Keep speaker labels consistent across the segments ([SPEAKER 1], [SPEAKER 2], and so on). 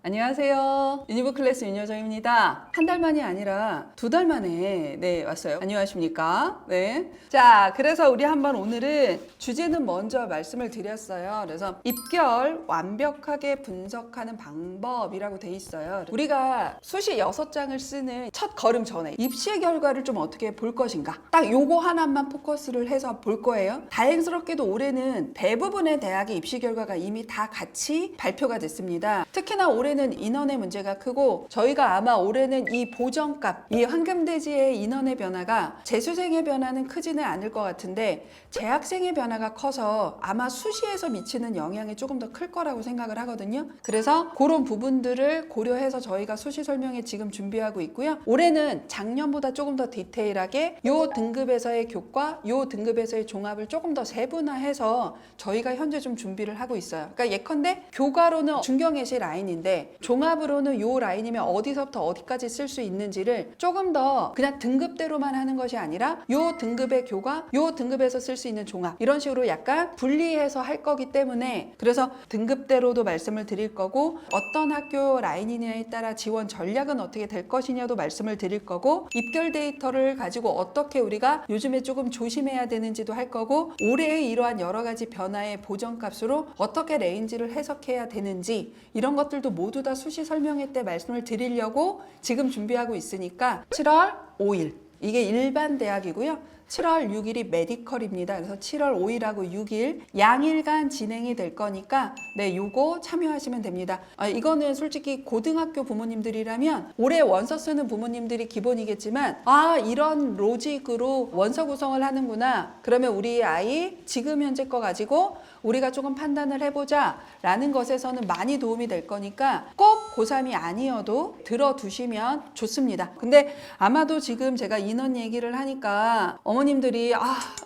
[SPEAKER 1] 안녕하세요. 유니브 클래스 윤여정입니다. 한 달 만이 아니라 2달 만에 왔어요. 안녕하십니까? 네. 자, 그래서 우리 한번 오늘은 주제는 먼저 말씀을 드렸어요. 그래서 입결 완벽하게 분석하는 방법이라고 돼 있어요. 우리가 수시 6장을 쓰는 첫 걸음 전에 입시 결과를 좀 어떻게 볼 것인가? 딱 요거 하나만 포커스를 해서 볼 거예요. 다행스럽게도 올해는 대부분의 대학의 입시 결과가 이미 다 같이 발표가 됐습니다. 특히나 올해는 인원의 문제가 크고 저희가 아마 올해는 이 보정값, 이 황금돼지의 인원의 변화가 재수생의 변화는 크지는 않을 것 같은데 재학생의 변화가 커서 아마 수시에서 미치는 영향이 조금 더 클 거라고 생각을 하거든요. 그래서 그런 부분들을 고려해서 저희가 수시 설명회 지금 준비하고 있고요. 올해는 작년보다 조금 더 디테일하게 요 등급에서의 교과, 요 등급에서의 종합을 조금 더 세분화해서 저희가 현재 좀 준비를 하고 있어요. 그러니까 예컨대 교과로는 중경예시 라인인데 종합으로는 요 라인이면 어디서부터 어디까지 쓸 수 있는지를 조금 더 그냥 등급대로만 하는 것이 아니라 요 등급의 교과, 요 등급에서 쓸 수 있는 종합 이런 식으로 약간 분리해서 할 거기 때문에 그래서 등급대로도 말씀을 드릴 거고 어떤 학교 라인이냐에 따라 지원 전략은 어떻게 될 것이냐도 말씀을 드릴 거고 입결 데이터를 가지고 어떻게 우리가 요즘에 조금 조심해야 되는지도 할 거고 올해의 이러한 여러 가지 변화의 보정값으로 어떻게 레인지를 해석해야 되는지 이런 것들도 모두 다 수시 설명회 때 말씀을 드리려고 지금 준비하고 있으니까 7월 5일 이게 일반 대학이고요. 7월 6일이 메디컬입니다. 그래서 7월 5일하고 6일 양일간 진행이 될 거니까 요거 참여하시면 됩니다. 이거는 솔직히 고등학교 부모님들이라면 올해 원서 쓰는 부모님들이 기본이겠지만 이런 로직으로 원서 구성을 하는구나. 그러면 우리 아이 지금 현재 거 가지고 우리가 조금 판단을 해보자 라는 것에서는 많이 도움이 될 거니까 꼭 고3이 아니어도 들어두시면 좋습니다. 근데 아마도 지금 제가 인원 얘기를 하니까 어머님들이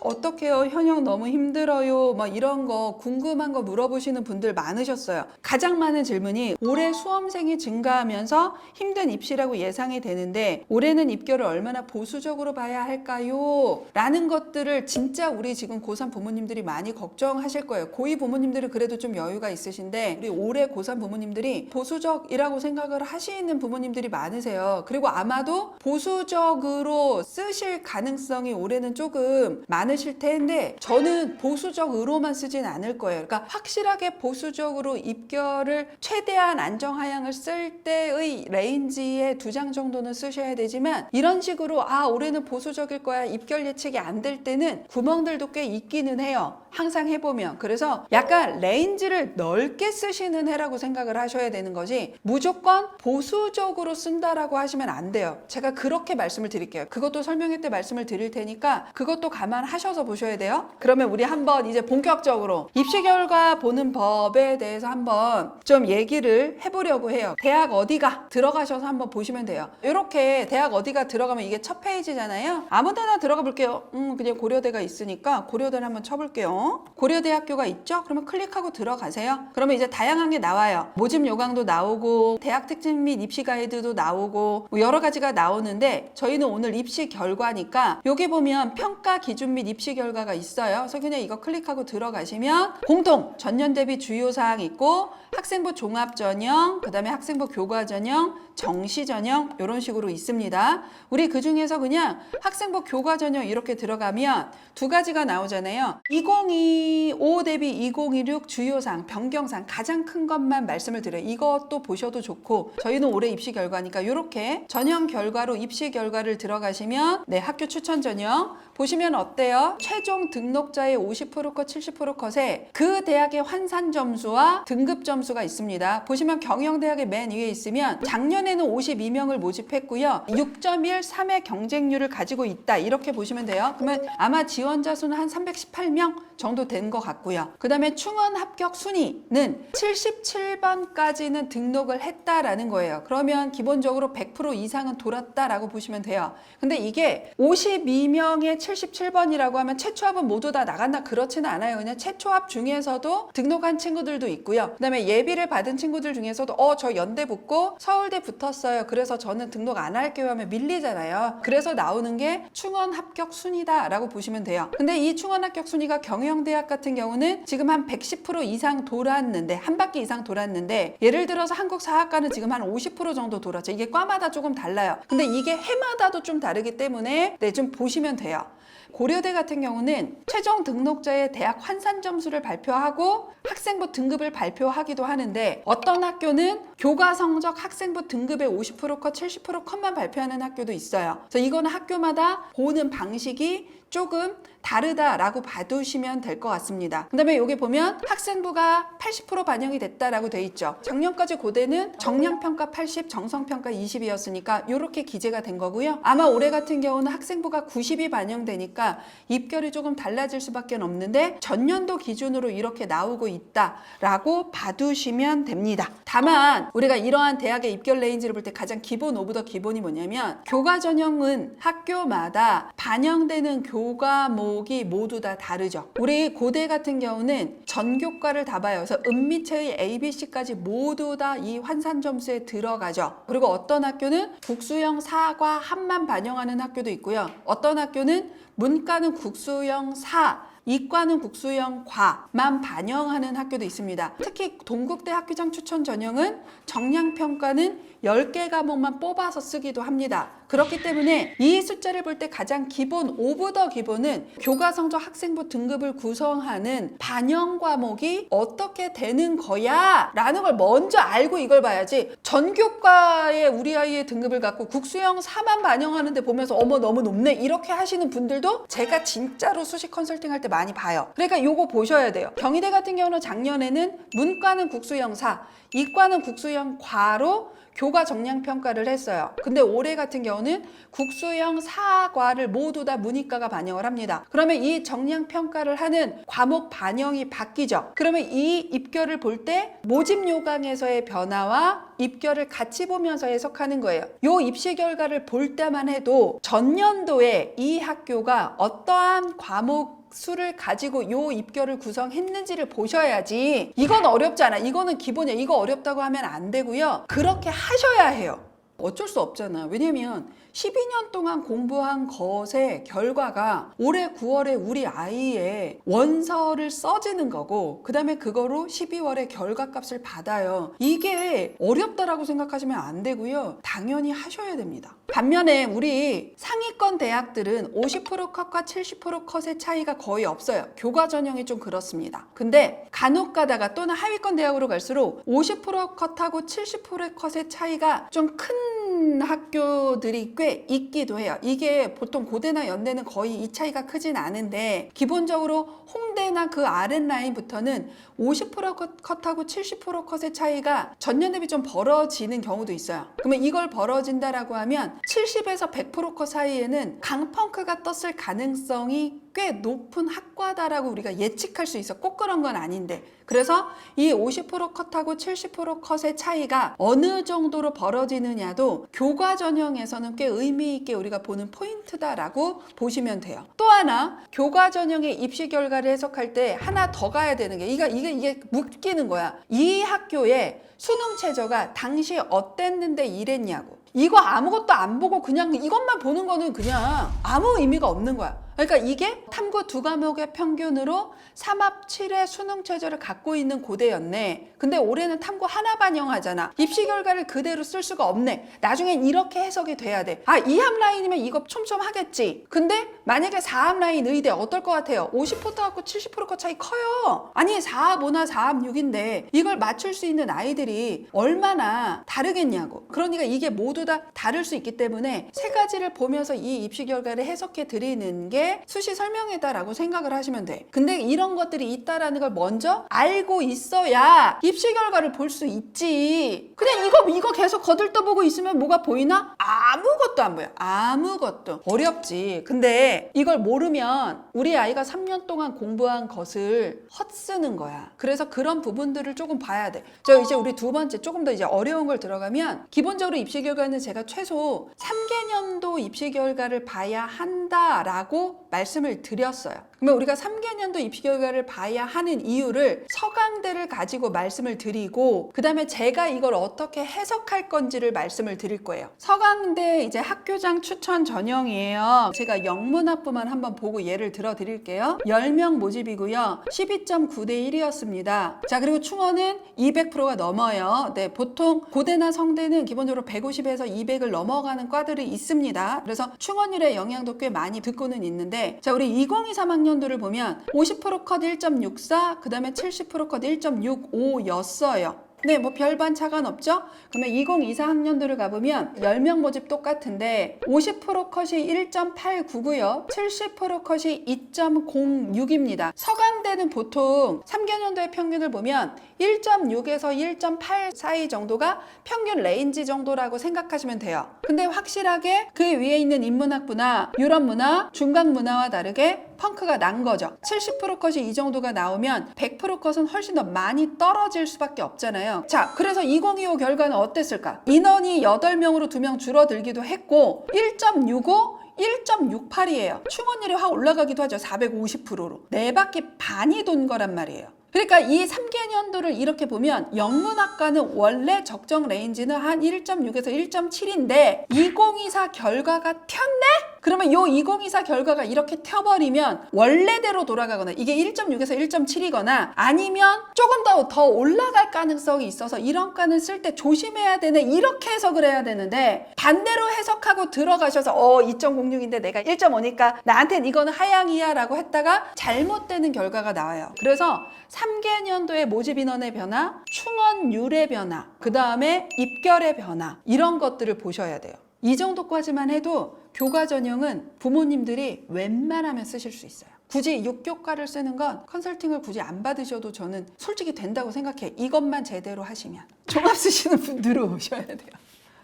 [SPEAKER 1] 어떡해요 현영 너무 힘들어요 막 이런 거 궁금한 거 물어보시는 분들 많으셨어요. 가장 많은 질문이 올해 수험생이 증가하면서 힘든 입시라고 예상이 되는데 올해는 입결을 얼마나 보수적으로 봐야 할까요? 라는 것들을 진짜 우리 지금 고3 부모님들이 많이 걱정하실 거예요. 고2 부모님들은 그래도 좀 여유가 있으신데 우리 올해 고3 부모님들이 보수적이라고 생각을 하시는 부모님들이 많으세요. 그리고 아마도 보수적으로 쓰실 가능성이 올해는 조금 많으실 텐데 저는 보수적으로만 쓰진 않을 거예요. 그러니까 확실하게 보수적으로 입결을 최대한 안정하향을 쓸 때의 레인지의 2장 정도는 쓰셔야 되지만 이런 식으로 올해는 보수적일 거야 입결 예측이 안 될 때는 구멍들도 꽤 있기는 해요. 항상 해보면. 그래서 약간 레인지를 넓게 쓰시는 해라고 생각을 하셔야 되는 거지 무조건 보수적으로 쓴다라고 하시면 안 돼요. 제가 그렇게 말씀을 드릴게요. 그것도 설명회 때 말씀을 드릴 테니까 그것도 감안하셔서 보셔야 돼요. 그러면 우리 한번 이제 본격적으로 입시 결과 보는 법에 대해서 한번 좀 얘기를 해보려고 해요. 대학 어디가 들어가셔서 한번 보시면 돼요. 이렇게 대학 어디가 들어가면 이게 첫 페이지잖아요. 아무 데나 들어가 볼게요. 그냥 고려대가 있으니까 고려대를 한번 쳐볼게요. 고려대학교가 있죠? 그러면 클릭하고 들어가세요. 그러면 이제 다양한 게 나와요. 모집 요강도 나오고 대학 특징 및 입시 가이드도 나오고 여러 가지가 나오는데 저희는 오늘 입시 결과니까 여기 보면 평가 기준 및 입시 결과가 있어요. 그래서 그냥 이거 클릭하고 들어가시면 공통 전년 대비 주요 사항 있고 학생부 종합 전형, 그 다음에 학생부 교과 전형, 정시 전형 이런 식으로 있습니다. 우리 그 중에서 그냥 학생부 교과 전형 이렇게 들어가면 2가지가 나오잖아요. 2025 대비 2026 주요사항, 변경사항 가장 큰 것만 말씀을 드려요. 이것도 보셔도 좋고 저희는 올해 입시 결과니까 이렇게 전형 결과로 입시 결과를 들어가시면 학교 추천 전형 보시면 어때요? 최종 등록자의 50%컷, 70%컷에 그 대학의 환산 점수와 등급 점수가 있습니다. 보시면 경영대학의 맨 위에 있으면 작년에는 52명을 모집했고요. 6.13의 경쟁률을 가지고 있다. 이렇게 보시면 돼요. 그러면 아마 지원자 수는 한 318명 정도 된 것 같고요. 그 다음에 충원 합격 순위는 77번까지는 등록을 했다라는 거예요. 그러면 기본적으로 100% 이상은 돌았다라고 보시면 돼요. 근데 이게 52명의 77번이라고 하면 최초합은 모두 다 나간다 그렇지는 않아요. 그냥 최초합 중에서도 등록한 친구들도 있고요. 그 다음에 예비를 받은 친구들 중에서도 저 연대 붙고 서울대 붙었어요. 그래서 저는 등록 안 할게요 하면 밀리잖아요. 그래서 나오는 게 충원 합격 순위다라고 보시면 돼요. 근데 이 충원 합격 순위가 경영 광명대학 같은 경우는 지금 한 110% 이상 돌았는데, 한 바퀴 이상 돌았는데, 예를 들어서 한국사학과는 지금 한 50% 정도 돌았죠. 이게 과마다 조금 달라요. 근데 이게 해마다도 좀 다르기 때문에 네, 좀 보시면 돼요. 고려대 같은 경우는 최종 등록자의 대학 환산 점수를 발표하고 학생부 등급을 발표하기도 하는데, 어떤 학교는 교과 성적 학생부 등급의 50% 컷, 70% 컷만 발표하는 학교도 있어요. 그래서 이거는 학교마다 보는 방식이 조금 다르다라고 봐두시면 될 것 같습니다. 그 다음에 여기 보면 학생부가 80% 반영이 됐다라고 돼 있죠. 작년까지 고대는 정량평가 80, 정성평가 20이었으니까 이렇게 기재가 된 거고요. 아마 올해 같은 경우는 학생부가 90이 반영되니까 입결이 조금 달라질 수밖에 없는데, 전년도 기준으로 이렇게 나오고 있다라고 봐두시면 됩니다. 다만 우리가 이러한 대학의 입결 레인지를 볼 때 가장 기본 오브 더 기본이 뭐냐면, 교과 전형은 학교마다 반영되는 교과목이 모두 다 다르죠. 우리 고대 같은 경우는 전교과를 다 봐요. 그래서 은미체의 ABC까지 모두 다 이 환산 점수에 들어가죠. 그리고 어떤 학교는 국수형 4과 합만 반영하는 학교도 있고요. 어떤 학교는 문과는 국수형 4, 이과는 국수형 과만 반영하는 학교도 있습니다. 특히 동국대 학교장 추천 전형은 정량평가는 10개 과목만 뽑아서 쓰기도 합니다. 그렇기 때문에 이 숫자를 볼 때 가장 기본 오브 더 기본은 교과성적 학생부 등급을 구성하는 반영 과목이 어떻게 되는 거야 라는 걸 먼저 알고 이걸 봐야지, 전교과에 우리 아이의 등급을 갖고 국수형 4만 반영하는데 보면서 어머 너무 높네 이렇게 하시는 분들도 제가 진짜로 수시 컨설팅 할 때 많이 봐요. 그러니까 요거 보셔야 돼요. 경희대 같은 경우는 작년에는 문과는 국수형 4, 이과는 국수형 과로 교과 정량 평가를 했어요. 근데 올해 같은 경우는 국수형 4과를 모두 다 문이과가 반영을 합니다. 그러면 이 정량 평가를 하는 과목 반영이 바뀌죠. 그러면 이 입결을 볼 때 모집 요강에서의 변화와 입결을 같이 보면서 해석하는 거예요. 요 입시 결과를 볼 때만 해도 전년도에 이 학교가 어떠한 과목 수를 가지고 요 입결을 구성했는지를 보셔야지. 이건 어렵지 않아. 이거는 기본이야. 이거 어렵다고 하면 안 되고요. 그렇게 하셔야 해요. 어쩔 수 없잖아. 왜냐면 12년 동안 공부한 것의 결과가 올해 9월에 우리 아이의 원서를 써지는 거고, 그 다음에 그거로 12월에 결과값을 받아요. 이게 어렵다라고 생각하시면 안 되고요. 당연히 하셔야 됩니다. 반면에 우리 상위권 대학들은 50% 컷과 70% 컷의 차이가 거의 없어요. 교과 전형이 좀 그렇습니다. 근데 간혹 가다가 또는 하위권 대학으로 갈수록 50% 컷하고 70% 컷의 차이가 좀 큰 학교들이 꽤 있기도 해요. 이게 보통 고대나 연대는 거의 이 차이가 크진 않은데, 기본적으로 홍대나 그 아랫라인부터는 50% 컷하고 70% 컷의 차이가 전년 대비 좀 벌어지는 경우도 있어요. 그러면 이걸 벌어진다라고 하면 70에서 100% 컷 사이에는 강펑크가 떴을 가능성이 꽤 높은 학과다라고 우리가 예측할 수 있어. 꼭 그런 건 아닌데. 그래서 이 50% 컷하고 70% 컷의 차이가 어느 정도로 벌어지느냐도 교과 전형에서는 꽤 의미 있게 우리가 보는 포인트다라고 보시면 돼요. 또 하나, 교과 전형의 입시 결과를 해석할 때 하나 더 가야 되는 게, 이게 묶이는 거야. 이 학교의 수능 최저가 당시 어땠는데 이랬냐고. 이거 아무것도 안 보고 그냥 이것만 보는 거는 그냥 아무 의미가 없는 거야. 그러니까 이게 탐구 2과목의 평균으로 3합 7의 수능 최저를 갖고 있는 고대였네. 근데 올해는 탐구 하나 반영하잖아. 입시 결과를 그대로 쓸 수가 없네. 나중엔 이렇게 해석이 돼야 돼. 아, 2합 라인이면 이거 촘촘하겠지. 근데 만약에 4합 라인 의대 어떨 것 같아요? 50% 갖고 70% 차이 커요. 아니 4합 5나 4합 6인데 이걸 맞출 수 있는 아이들이 얼마나 다르겠냐고. 그러니까 이게 모두 다 다를 수 있기 때문에 세 가지를 보면서 이 입시 결과를 해석해 드리는 게 수시 설명회다라고 생각을 하시면 돼. 근데 이런 것들이 있다라는 걸 먼저 알고 있어야 입시 결과를 볼 수 있지. 그냥 이거 계속 거들떠보고 있으면 뭐가 보이나? 아무것도 안 보여. 아무것도. 어렵지. 근데 이걸 모르면 우리 아이가 3년 동안 공부한 것을 헛쓰는 거야. 그래서 그런 부분들을 조금 봐야 돼. 저 이제 우리 두 번째 조금 더 이제 어려운 걸 들어가면 기본적으로 입시 결과는 제가 최소 3개년도 입시 결과를 봐야 한다라고 말씀을 드렸어요. 그러면 우리가 3개년도 입시 결과를 봐야 하는 이유를 서강대를 가지고 말씀을 드리고 그 다음에 제가 이걸 어떻게 해석할 건지를 말씀을 드릴 거예요. 서강대 이제 학교장 추천 전형이에요. 제가 영문학부만 한번 보고 예를 들어 드릴게요. 10명 모집이고요. 12.9대 1이었습니다. 자, 그리고 충원은 200%가 넘어요. 네, 보통 고대나 성대는 기본적으로 150에서 200을 넘어가는 과들이 있습니다. 그래서 충원율의 영향도 꽤 많이 듣고는 있는데, 자, 우리 2023학년도를 보면 50% 컷 1.64, 그 다음에 70% 컷 1.65였어요. 네, 뭐 별반 차가 없죠? 그러면 2024학년도를 가보면 10명 모집 똑같은데 50% 컷이 1.89고요. 70% 컷이 2.06입니다. 서강대는 보통 3개년도의 평균을 보면 1.6에서 1.8 사이 정도가 평균 레인지 정도라고 생각하시면 돼요. 근데 확실하게 그 위에 있는 인문학부나 유럽문화, 중간문화와 다르게 펑크가 난 거죠. 70% 컷이 이 정도가 나오면 100% 컷은 훨씬 더 많이 떨어질 수밖에 없잖아요. 자, 그래서 2025 결과는 어땠을까? 인원이 8명으로 2명 줄어들기도 했고 1.65 1.68이에요. 충원율이 확 올라가기도 하죠. 450%로. 4바퀴 반이 돈 거란 말이에요. 그러니까 이 3개년도를 이렇게 보면 영문학과는 원래 적정 레인지는 한 1.6에서 1.7인데 2024 결과가 튀었네? 그러면 요 2024 결과가 이렇게 튀어버리면 원래대로 돌아가거나 이게 1.6에서 1.7이거나 아니면 조금 더 올라갈 가능성이 있어서 이런 과는 쓸 때 조심해야 되네, 이렇게 해석을 해야 되는데 반대로 해석하고 들어가셔서 2.06인데 내가 1.5니까 나한텐 이거는 하향이야 라고 했다가 잘못되는 결과가 나와요. 그래서 3개년도의 모집 인원의 변화, 충원율의 변화, 그 다음에 입결의 변화, 이런 것들을 보셔야 돼요. 이 정도까지만 해도 교과 전형은 부모님들이 웬만하면 쓰실 수 있어요. 굳이 6교과를 쓰는 건 컨설팅을 굳이 안 받으셔도 저는 솔직히 된다고 생각해. 이것만 제대로 하시면. 종합 쓰시는 분들은 오셔야 돼요.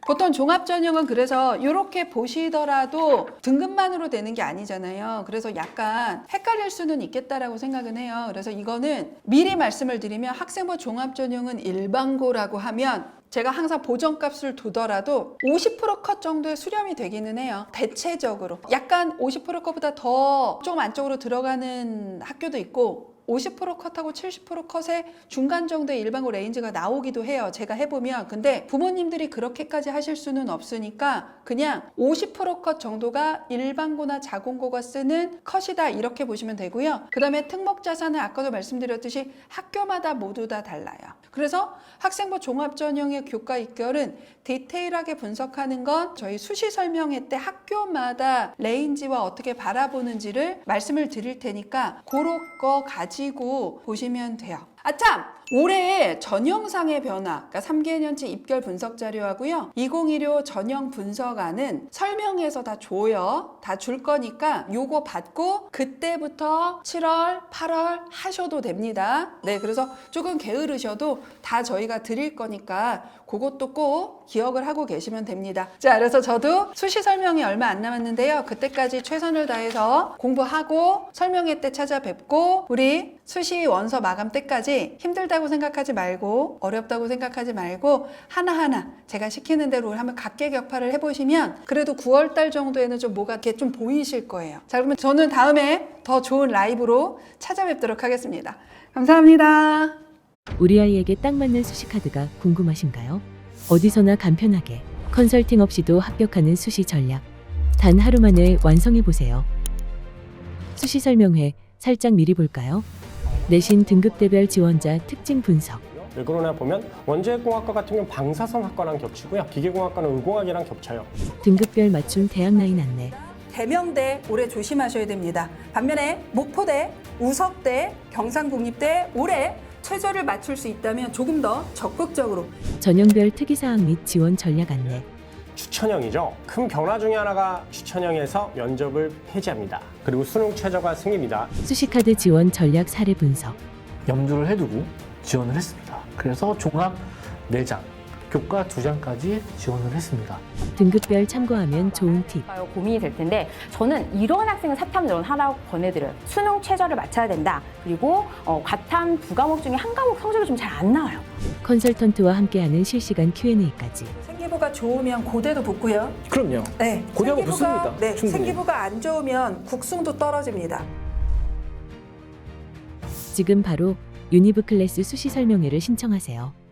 [SPEAKER 1] 보통 종합전형은 그래서 이렇게 보시더라도 등급만으로 되는 게 아니잖아요. 그래서 약간 헷갈릴 수는 있겠다라고 생각은 해요. 그래서 이거는 미리 말씀을 드리면 학생부 종합전형은 일반고라고 하면 제가 항상 보정값을 두더라도 50% 컷 정도의 수렴이 되기는 해요. 대체적으로. 약간 50% 컷보다 더 조금 안쪽으로 들어가는 학교도 있고 50% 컷하고 70% 컷의 중간 정도의 일반고 레인지가 나오기도 해요. 제가 해보면. 근데 부모님들이 그렇게까지 하실 수는 없으니까 그냥 50%컷 정도가 일반고나 자공고가 쓰는 컷이다, 이렇게 보시면 되고요. 그 다음에 특목자산은 아까도 말씀드렸듯이 학교마다 모두 다 달라요. 그래서 학생부 종합전형의 교과 입결은 디테일하게 분석하는 건 저희 수시 설명회 때 학교마다 레인지와 어떻게 바라보는지를 말씀을 드릴 테니까 그런 거 가지고 보시면 돼요. 아참! 올해 전형상의 변화, 그러니까 3개년치 입결 분석 자료하고요. 2015 전형 분석안은 설명해서 다 줘요. 다 줄 거니까 요거 받고 그때부터 7월, 8월 하셔도 됩니다. 네, 그래서 조금 게으르셔도 다 저희가 드릴 거니까 그것도 꼭 기억을 하고 계시면 됩니다. 자, 그래서 저도 수시 설명이 얼마 안 남았는데요. 그때까지 최선을 다해서 공부하고 설명회 때 찾아뵙고 우리 수시 원서 마감 때까지 힘들다고 생각하지 말고 어렵다고 생각하지 말고 하나하나 제가 시키는 대로 한번 각계격파를 해보시면 그래도 9월달 정도에는 좀 뭐가 이렇게 좀 보이실 거예요. 자, 그러면 저는 다음에 더 좋은 라이브로 찾아뵙도록 하겠습니다. 감사합니다.
[SPEAKER 2] 우리 아이에게 딱 맞는 수시 카드가 궁금하신가요? 어디서나 간편하게 컨설팅 없이도 합격하는 수시 전략. 단 하루 만에 완성해보세요. 수시 설명회 살짝 미리 볼까요? 내신 등급대별 지원자 특징 분석.
[SPEAKER 3] 왜 그러나 보면 원자력공학과 같은 경우는 방사선학과랑 겹치고요. 기계공학과는 의공학이랑 겹쳐요.
[SPEAKER 2] 등급별 맞춤 대학 라인 안내.
[SPEAKER 1] 대명대 올해 조심하셔야 됩니다. 반면에 목포대, 우석대, 경상국립대 올해 최저를 맞출 수 있다면 조금 더 적극적으로
[SPEAKER 2] 전형별 특이사항 및 지원 전략 안내.
[SPEAKER 3] 추천형이죠. 큰 변화 중에 하나가 추천형에서 면접을 폐지합니다. 그리고 수능 최저가 생깁니다.
[SPEAKER 2] 수시카드 지원 전략 사례 분석.
[SPEAKER 4] 염두를 해두고 지원을 했습니다. 그래서 종합 4장, 교과 2장까지 지원을 했습니다.
[SPEAKER 2] 등급별 참고하면 좋은 팁.
[SPEAKER 5] 고민이 될 텐데 저는 이런 학생은 사탐 하라고 권해드려요. 수능 최저를 맞춰야 된다. 그리고 과탐 2과목 중에 한 과목 성적이 좀 잘 안 나와요.
[SPEAKER 2] 컨설턴트와 함께하는 실시간 Q&A까지.
[SPEAKER 6] 생기부가 좋으면 고대도 붙고요.
[SPEAKER 7] 그럼요.
[SPEAKER 6] 네,
[SPEAKER 7] 고대하고 붙습니다.
[SPEAKER 6] 네,
[SPEAKER 7] 충분히.
[SPEAKER 6] 생기부가 안 좋으면 국승도 떨어집니다.
[SPEAKER 2] 지금 바로 유니브 클래스 수시 설명회를 신청하세요.